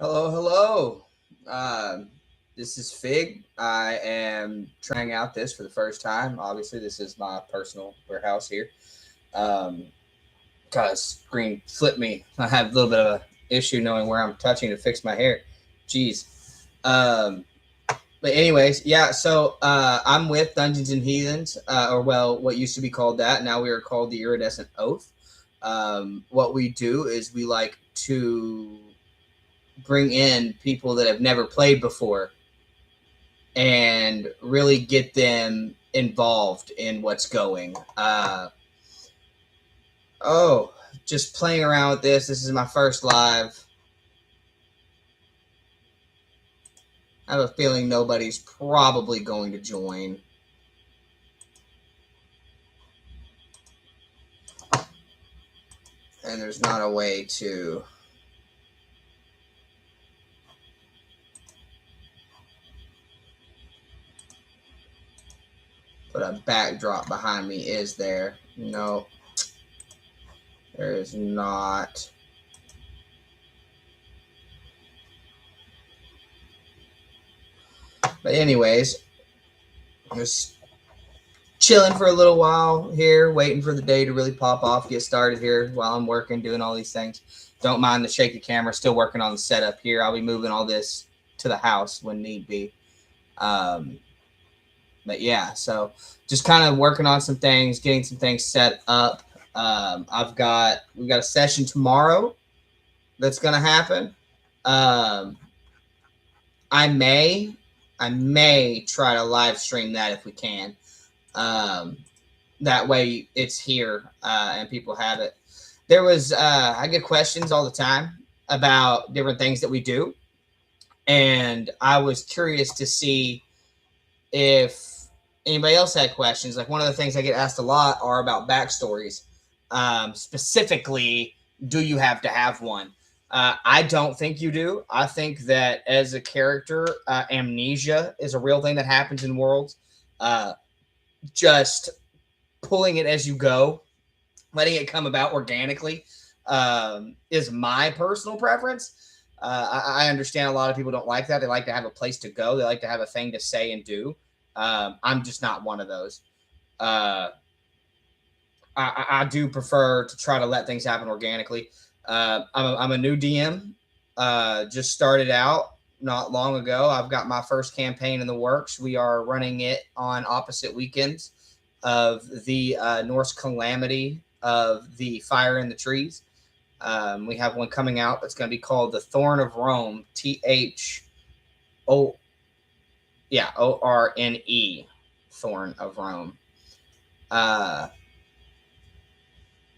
Hello, hello. This is Fig. I am trying out this for the first time. Obviously, this is my personal warehouse here. Um, Cause screen flipped me. I have a little bit of a issue knowing where I'm touching to fix my hair. Jeez. Um, but anyways, yeah. So I'm with Dungeons and Heathens, or well, what used to be called that. Now we are called the Iridescent Oath. What we do is we like to bring in people that have never played before and really get them involved in what's going. Oh, just playing around with this. This is my first live. I have a feeling nobody's probably going to join. And there's not a way to put a backdrop behind me, is there? No, there is not. But anyways, just chilling for a little while here, waiting for the day to really pop off, get started here while I'm working, doing all these things. Don't mind the shaky camera, still working on the setup here. I'll be moving all this to the house when need be. But yeah, so just kind of working on some things, getting some things set up. We've got a session tomorrow that's gonna happen. Um, I may try to live stream that if we can. Um, that way it's here and people have it. I get questions all the time about different things that we do, and I was curious to see if anybody else had questions. Like, one of the things I get asked a lot are about backstories. Specifically, do you have to have one? I don't think you do. I think that as a character, amnesia is a real thing that happens in worlds. Just pulling it as you go, letting it come about organically, is my personal preference. I understand a lot of people don't like that. They like to have a place to go. They like to have a thing to say and do. I'm just not one of those. Uh, I do prefer to try to let things happen organically. I'm a new DM. Just started out not long ago. I've got my first campaign in the works. We are running it on opposite weekends of the Norse calamity of the fire in the trees. We have one coming out that's going to be called the Thorn of Rome. THO, yeah, ORNE, Thorn of Rome. Uh,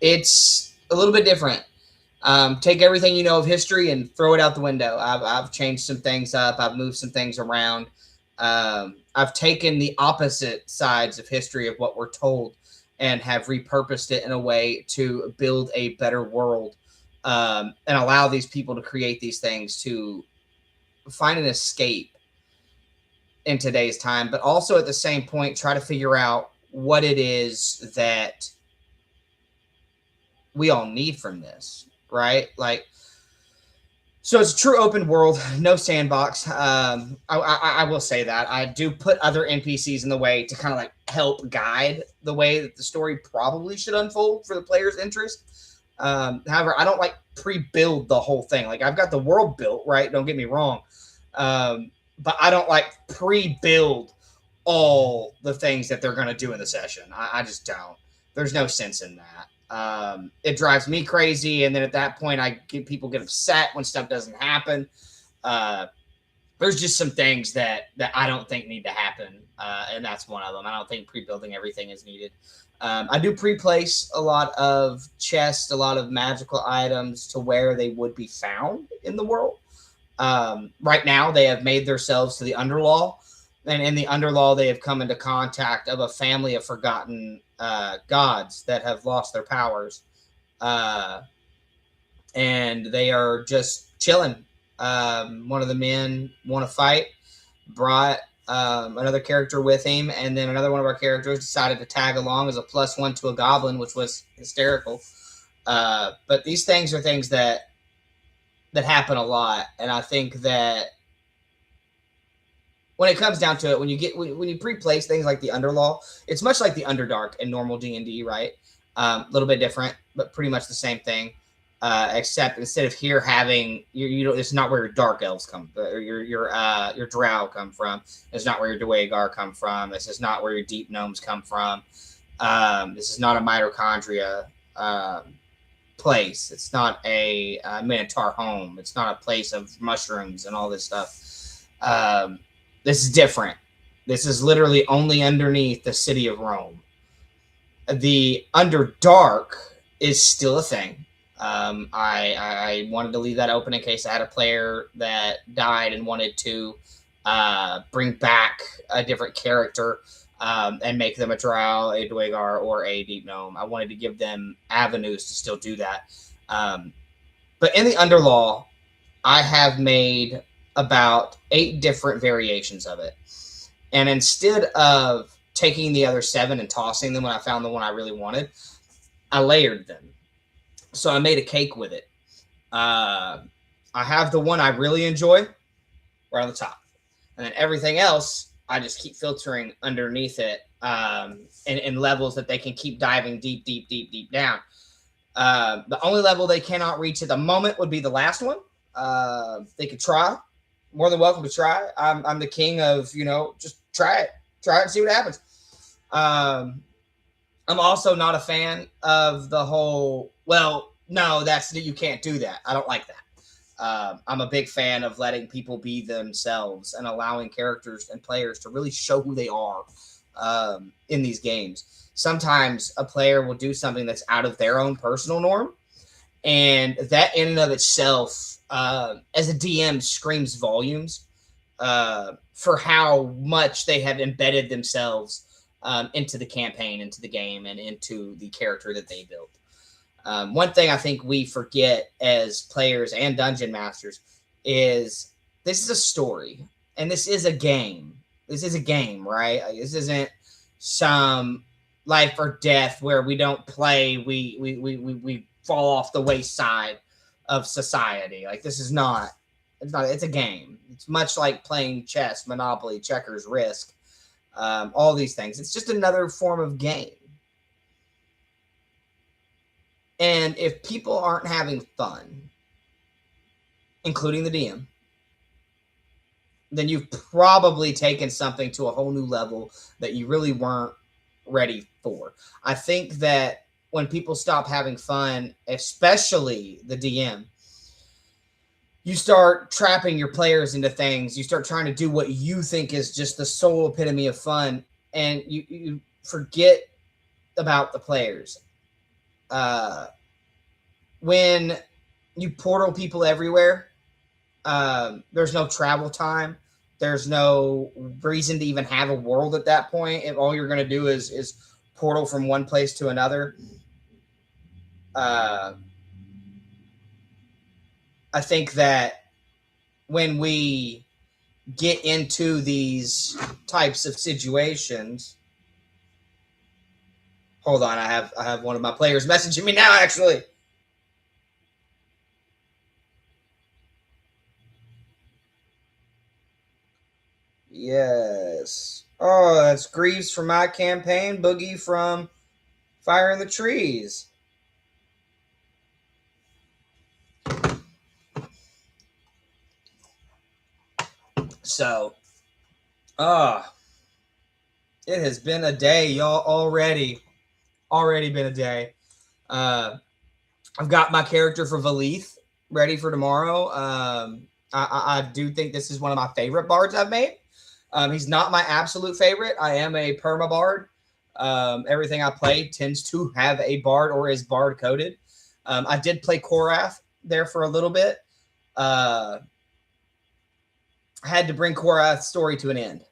it's a little bit different. Take everything you know of history and throw it out the window. I've changed some things up. I've moved some things around. I've taken the opposite sides of history of what we're told and have repurposed it in a way to build a better world, and allow these people to create these things to find an escape in today's time, but also at the same point try to figure out what it is that we all need from this, right? Like, so it's a true open world, no sandbox. I will say that I do put other NPCs in the way to kind of like help guide the way that the story probably should unfold for the player's interest. However, I don't like pre-build the whole thing. Like, I've got the world built, right? Don't get me wrong, but I don't like pre-build all the things that they're going to do in the session. I just don't. There's no sense in that. It drives me crazy, and then at that point, people get upset when stuff doesn't happen. There's just some things that I don't think need to happen, and that's one of them. I don't think pre-building everything is needed. I do pre-place a lot of chests, a lot of magical items to where they would be found in the world. Right now, they have made themselves to the Underlaw, and in the Underlaw, they have come into contact of a family of forgotten gods that have lost their powers, and they are just chilling. One of the men want to fight, brought another character with him, and then another one of our characters decided to tag along as a +1 to a goblin, which was hysterical. But these things are things that that happen a lot, and I think that when it comes down to it, when you pre-place things like the Underlaw, it's much like the Underdark in normal D&D, right? A little bit different, but pretty much the same thing. Except instead of here having you know, it's not where your dark elves come, or your drow come from. It's not where your Dwagar come from. This is not where your deep gnomes come from. This is not a mitochondria place. It's not a Minotaur home. It's not a place of mushrooms and all this stuff. This is different. This is literally only underneath the city of Rome. The Underdark is still a thing. I wanted to leave that open in case I had a player that died and wanted to bring back a different character and make them a drow, a Dwagar, or a deep gnome. I wanted to give them avenues to still do that. But in the Underlaw, I have made about 8 different variations of it. And instead of taking the other 7 and tossing them when I found the one I really wanted, I layered them. So I made a cake with it. I have the one I really enjoy right on the top. And then everything else, I just keep filtering underneath it in levels that they can keep diving deep down. The only level they cannot reach at the moment would be the last one. They could try. More than welcome to try. I'm the king of, just try it. Try it and see what happens. I'm also not a fan of the whole, well, no, you can't do that. I don't like that. I'm a big fan of letting people be themselves and allowing characters and players to really show who they are in these games. Sometimes a player will do something that's out of their own personal norm, and that in and of itself, as a DM, screams volumes for how much they have embedded themselves into the campaign, into the game, and into the character that they built. One thing I think we forget as players and dungeon masters is this is a story and this is a game. This is a game, right? This isn't some life or death where we don't play. We fall off the wayside of society. Like, this is not. It's a game. It's much like playing chess, Monopoly, checkers, Risk. All these things. It's just another form of game. And if people aren't having fun, including the DM, then you've probably taken something to a whole new level that you really weren't ready for. I think that when people stop having fun, especially the DM, you start trapping your players into things. You start trying to do what you think is just the sole epitome of fun, and you forget about the players. When you portal people everywhere, there's no travel time. There's no reason to even have a world at that point. If all you're going to do is portal from one place to another. I think that when we get into these types of situations, hold on, I have one of my players messaging me now, actually. Yes. Oh, that's Greaves from my campaign, Boogie from Fire in the Trees. So, it has been a day, y'all, already been a day. I've got my character for Valith ready for tomorrow. I do think this is one of my favorite bards I've made. He's not my absolute favorite. I am a perma bard. Everything I play tends to have a bard or is bard coded. I did play Korath there for a little bit. I had to bring Korath's story to an end.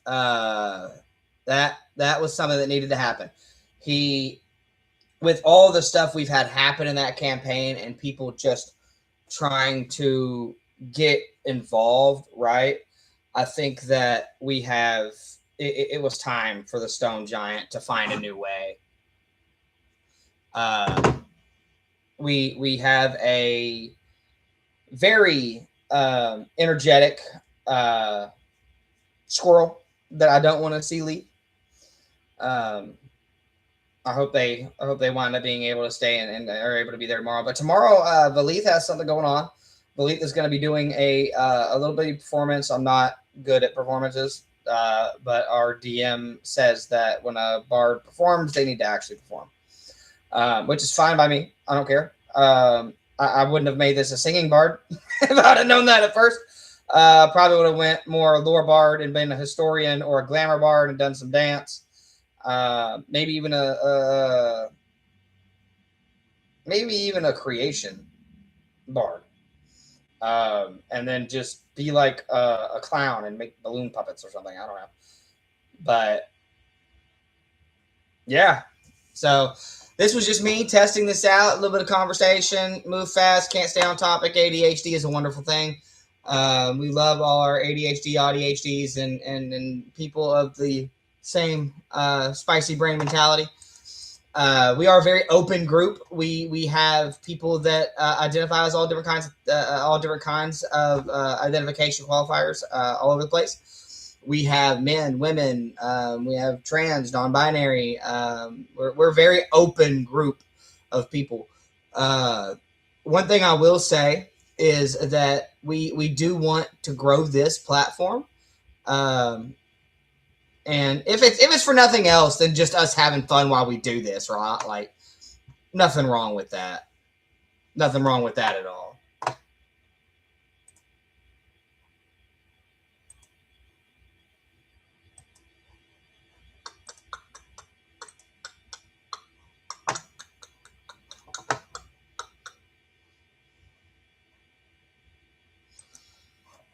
That was something that needed to happen. With all the stuff we've had happen in that campaign and people just trying to get involved, right? I think that it was time for the Stone Giant to find a new way. We have a very energetic squirrel that I don't want to see leave. Um, I hope they wind up being able to stay and are able to be there tomorrow. But tomorrow, Valith has something going on. Valith is going to be doing a little bitty performance. I'm not good at performances, but our DM says that when a bard performs, they need to actually perform, which is fine by me. I don't care. I wouldn't have made this a singing bard if I'd have known that at first. Probably would have went more lore bard and been a historian or a glamour bard and done some dance. Maybe even a creation bard, and then just be like a clown and make balloon puppets or something. I don't know, but yeah. So this was just me testing this out. A little bit of conversation. Move fast. Can't stay on topic. ADHD is a wonderful thing. We love all our ADHD, ADHDs, and people of the same spicy brain mentality. We are a very open group. We have people that identify as all different kinds of identification qualifiers all over the place. We have men, women. We have trans, non-binary. We're a very open group of people. One thing I will say is that we do want to grow this platform. And if it's for nothing else than just us having fun while we do this, right? Like, nothing wrong with that. Nothing wrong with that at all.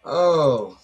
Oh.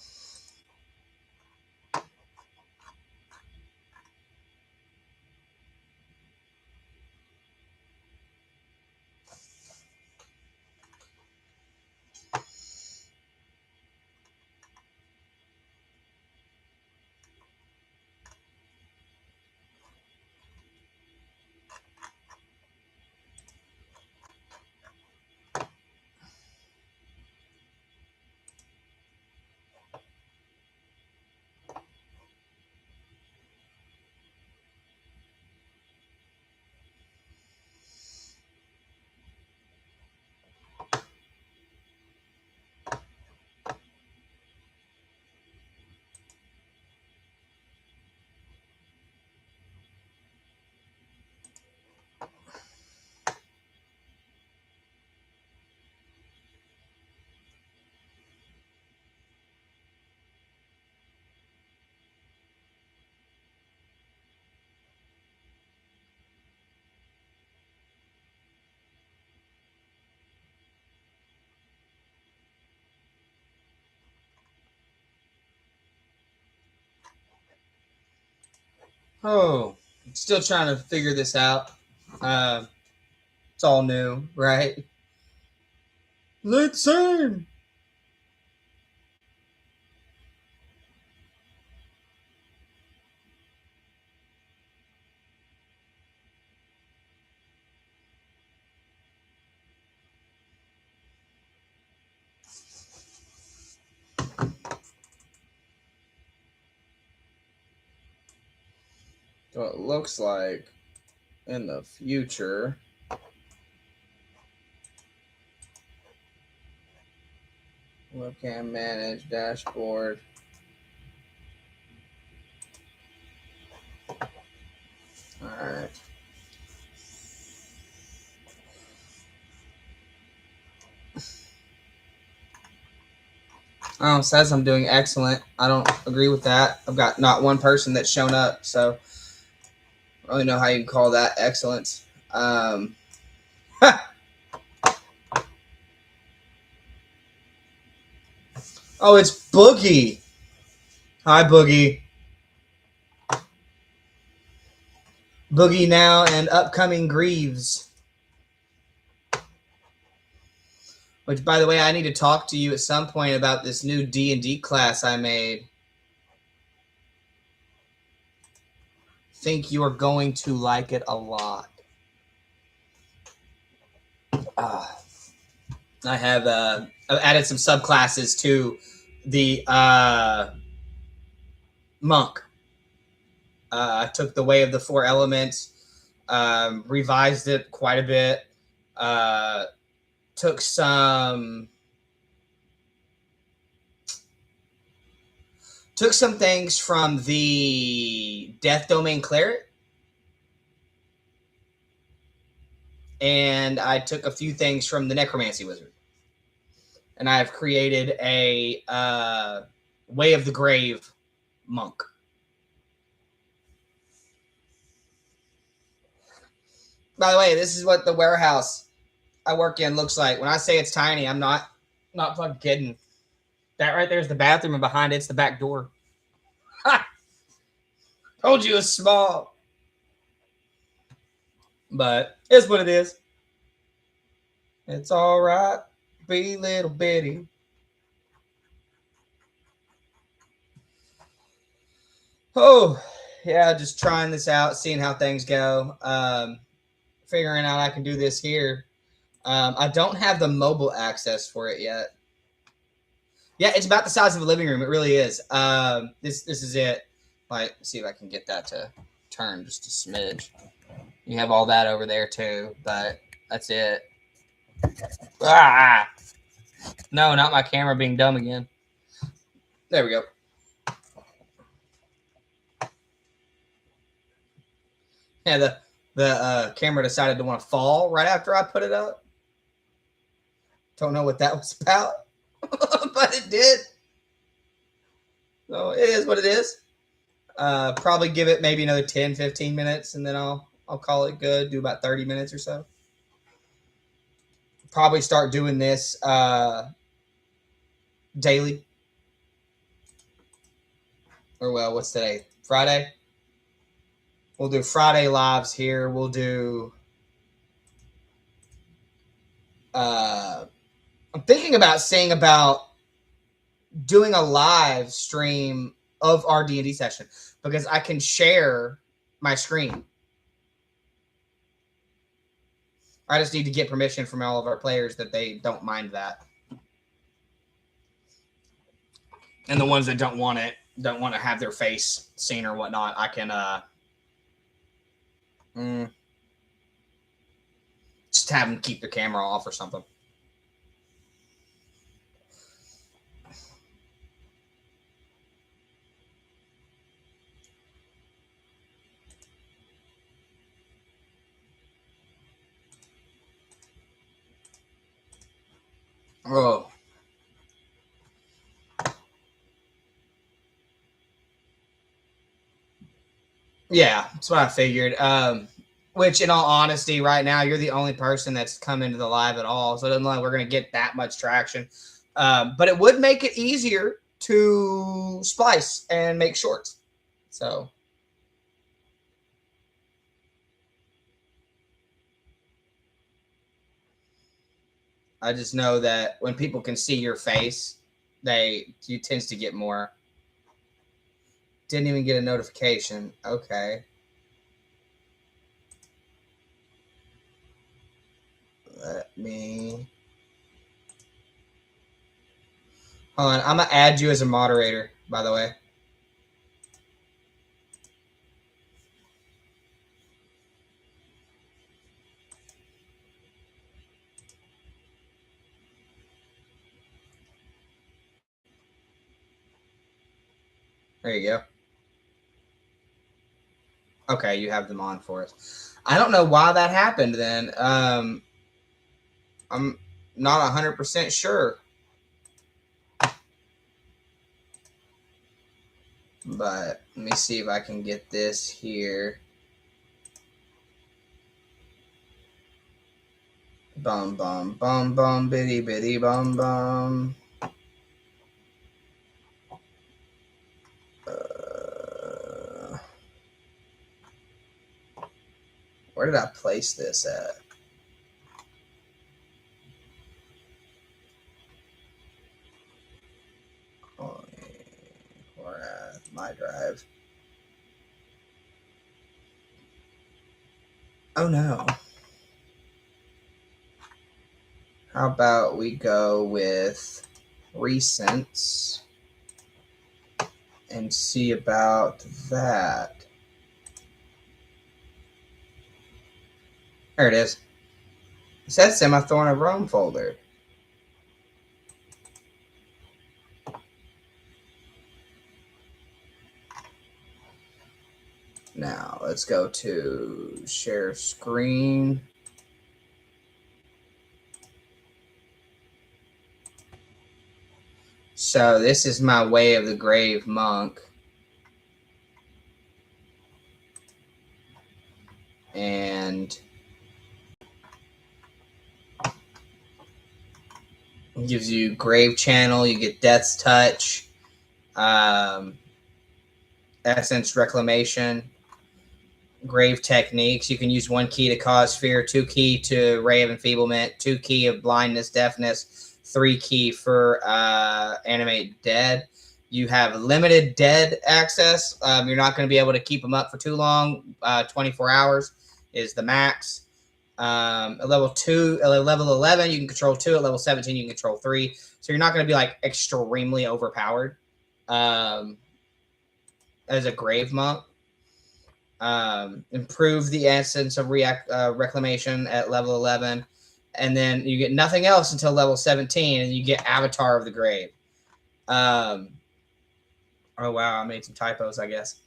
Oh. Still trying to figure this out. It's all new, right? Let's sing. So it looks like in the future, webcam manage dashboard. All right. Oh, it says I'm doing excellent. I don't agree with that. I've got not one person that's shown up, so I don't really know how you can call that excellence. Oh, it's Boogie. Hi, Boogie. Boogie now and upcoming Greaves. Which, by the way, I need to talk to you at some point about this new D&D class I made. Think you are going to like it a lot. I have I've added some subclasses to the monk. I took the way of the four elements, revised it quite a bit. Took some things from the Death Domain Cleric, and I took a few things from the Necromancy Wizard, and I've created a Way of the Grave monk. By the way, this is what the warehouse I work in looks like. When I say it's tiny, I'm not fucking kidding. That right there is the bathroom, and behind it's the back door. Ha! Told you it's small. But it's what it is. It's all right. Be little bitty. Oh, yeah, just trying this out, seeing how things go. Figuring out I can do this here. I don't have the mobile access for it yet. Yeah, it's about the size of a living room. It really is. This is it. Like, see if I can get that to turn just a smidge. You have all that over there too, but that's it. Ah! No, not my camera being dumb again. There we go. Yeah, the camera decided to want to fall right after I put it up. Don't know what that was about, but it did. So it is what it is. Probably give it maybe another 10, 15 minutes, and then I'll call it good. Do about 30 minutes or so. Probably start doing this daily. Or, well, what's today? Friday? We'll do Friday lives here. We'll do... I'm thinking about seeing about doing a live stream of our D&D session, because I can share my screen. I just need to get permission from all of our players that they don't mind that. And the ones that don't want to have their face seen or whatnot, I can just have them keep the camera off or something. Oh. Yeah, that's what I figured. Which, in all honesty, right now, you're the only person that's come into the live at all. So it doesn't look like we're going to get that much traction. But it would make it easier to splice and make shorts. So... I just know that when people can see your face, you tends to get more. Didn't even get a notification. Okay. Let me... Hold on. I'm going to add you as a moderator, by the way. There you go. Okay, you have them on for us. I don't know why that happened then. I'm not 100% sure. But let me see if I can get this here. Bum, bum, bum, bum, bitty, bitty, bum, bum. Where did I place this at? Or my drive. Oh no. How about we go with recents and see about that. There it is. It says Semi-Thorn of Rome folder. Now let's go to share screen. So this is my Way of the Grave monk. And it gives you Grave Channel, you get Death's Touch, Essence Reclamation, Grave Techniques. You can use 1 key to cause fear, 2 key to Ray of Enfeeblement, 2 key of blindness, deafness, 3 key for Animate Dead. You have limited dead access. You're not going to be able to keep them up for too long. 24 hours is the max. At level 2, at level 11, you can control 2. At level 17, you can control 3. So you're not going to be like extremely overpowered as a grave monk. Improve the essence of reclamation at level 11, and then you get nothing else until level 17, and you get Avatar of the Grave. Oh wow, I made some typos, I guess.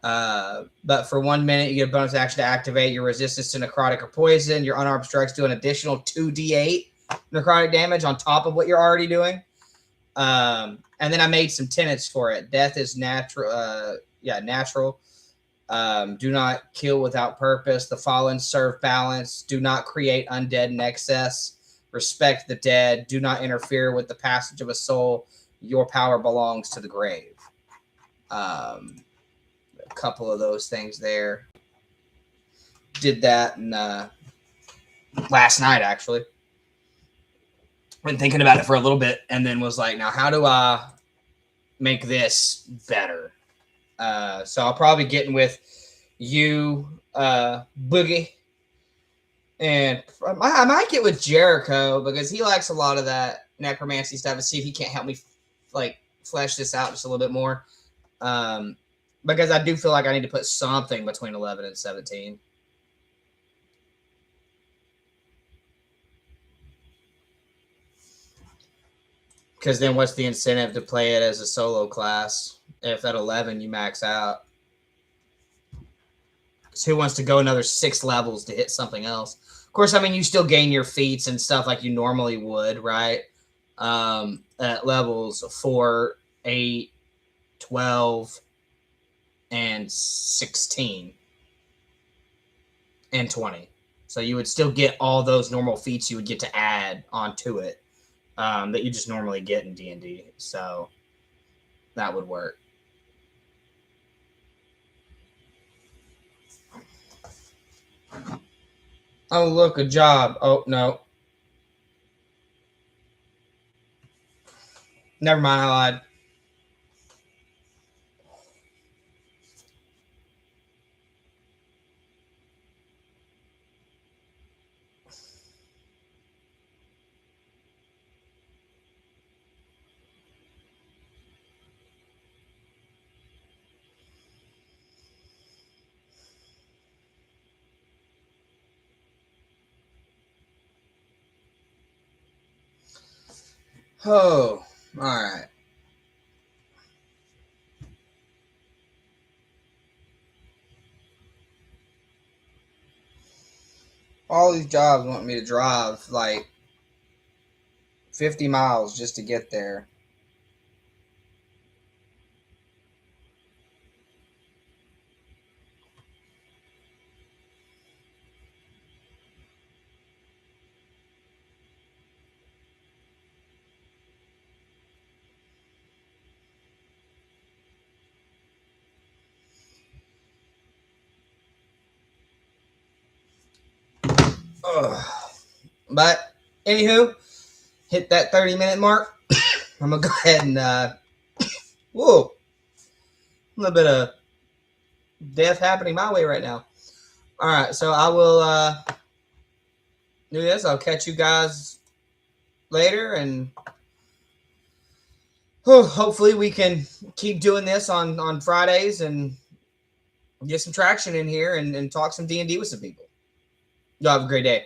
But for 1 minute, you get a bonus action to activate your resistance to necrotic or poison. Your unarmed strikes do an additional 2d8 necrotic damage on top of what you're already doing. And then I made some tenets for it. Death is natural. Natural. Do not kill without purpose. The fallen serve balance. Do not create undead in excess. Respect the dead. Do not interfere with the passage of a soul. Your power belongs to the grave. A couple of those things there. Did that last night, actually. Been thinking about it for a little bit, and then was like, now how do I make this better? So I'll probably get in with you, Boogie, and I might get with Jericho because he likes a lot of that necromancy stuff, and see if he can't help me like flesh this out just a little bit more. Because I do feel like I need to put something between 11 and 17. Because then what's the incentive to play it as a solo class if at 11 you max out? Because who wants to go another 6 levels to hit something else? Of course, I mean, you still gain your feats and stuff like you normally would, right? At levels 4, 8, 12, and 16, and 20. So you would still get all those normal feats you would get to add onto it that you just normally get in D&D. So that would work. Oh, look, a job. Oh, no. Never mind, I lied. Oh, all right. All these jobs want me to drive like 50 miles just to get there. Ugh. But anywho, hit that 30-minute mark. I'm gonna go ahead and whoa, a little bit of death happening my way right now. All right, so I will do this. I'll catch you guys later, and hopefully we can keep doing this on Fridays and get some traction in here and talk some D&D with some people. Y'all have a great day.